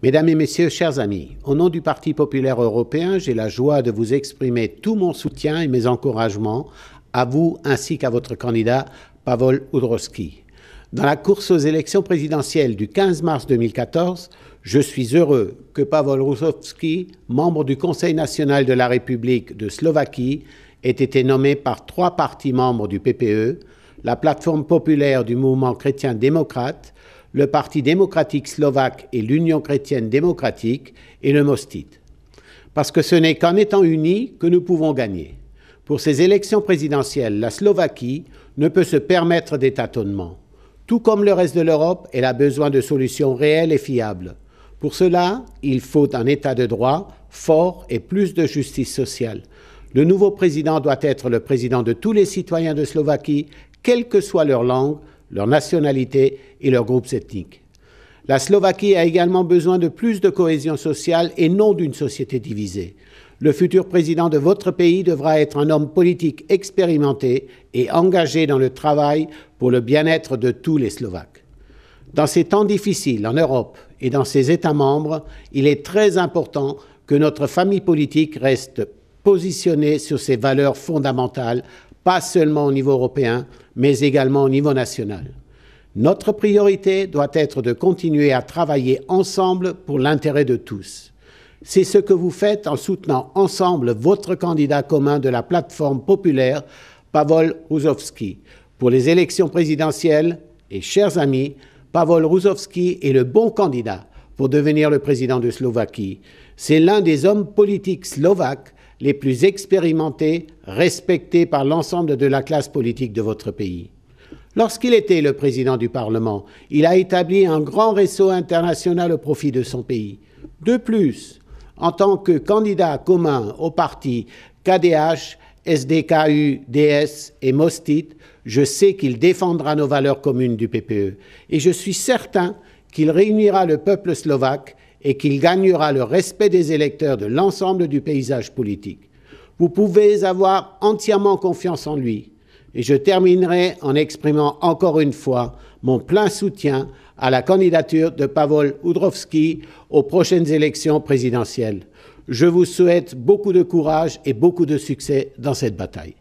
Mesdames et Messieurs, chers amis, au nom du Parti populaire européen, j'ai la joie de vous exprimer tout mon soutien et mes encouragements à vous ainsi qu'à votre candidat Paweł Udraszki. Dans la course aux élections présidentielles du 15 mars 2014, je suis heureux que Paweł Udraszki, membre du Conseil national de la République de Slovaquie, ait été nommé par 3 partis membres du PPE, la plateforme populaire du mouvement chrétien démocrate, le Parti démocratique slovaque et l'Union chrétienne démocratique et le Mostit. Parce que ce n'est qu'en étant unis que nous pouvons gagner. Pour ces élections présidentielles, la Slovaquie ne peut se permettre des tâtonnements. Tout comme le reste de l'Europe, elle a besoin de solutions réelles et fiables. Pour cela, il faut un État de droit fort et plus de justice sociale. Le nouveau président doit être le président de tous les citoyens de Slovaquie, quelle que soit leur langue, leur nationalité et leurs groupes ethniques. La Slovaquie a également besoin de plus de cohésion sociale et non d'une société divisée. Le futur président de votre pays devra être un homme politique expérimenté et engagé dans le travail pour le bien-être de tous les Slovaques. Dans ces temps difficiles en Europe et dans ses États membres, il est très important que notre famille politique reste positionnée sur ses valeurs fondamentales, pas seulement au niveau européen, mais également au niveau national. Notre priorité doit être de continuer à travailler ensemble pour l'intérêt de tous. C'est ce que vous faites en soutenant ensemble votre candidat commun de la plateforme populaire, Paweł Udraszki. Pour les élections présidentielles, et chers amis, Paweł Udraszki est le bon candidat pour devenir le président de Slovaquie. C'est l'un des hommes politiques slovaques les plus expérimentés, respectés par l'ensemble de la classe politique de votre pays. Lorsqu'il était le président du Parlement, il a établi un grand réseau international au profit de son pays. De plus, en tant que candidat commun aux partis KDH, SDKU, DS et Mostit, je sais qu'il défendra nos valeurs communes du PPE et je suis certain qu'il réunira le peuple slovaque et qu'il gagnera le respect des électeurs de l'ensemble du paysage politique. Vous pouvez avoir entièrement confiance en lui. Et je terminerai en exprimant encore une fois mon plein soutien à la candidature de Paweł Udraszki aux prochaines élections présidentielles. Je vous souhaite beaucoup de courage et beaucoup de succès dans cette bataille.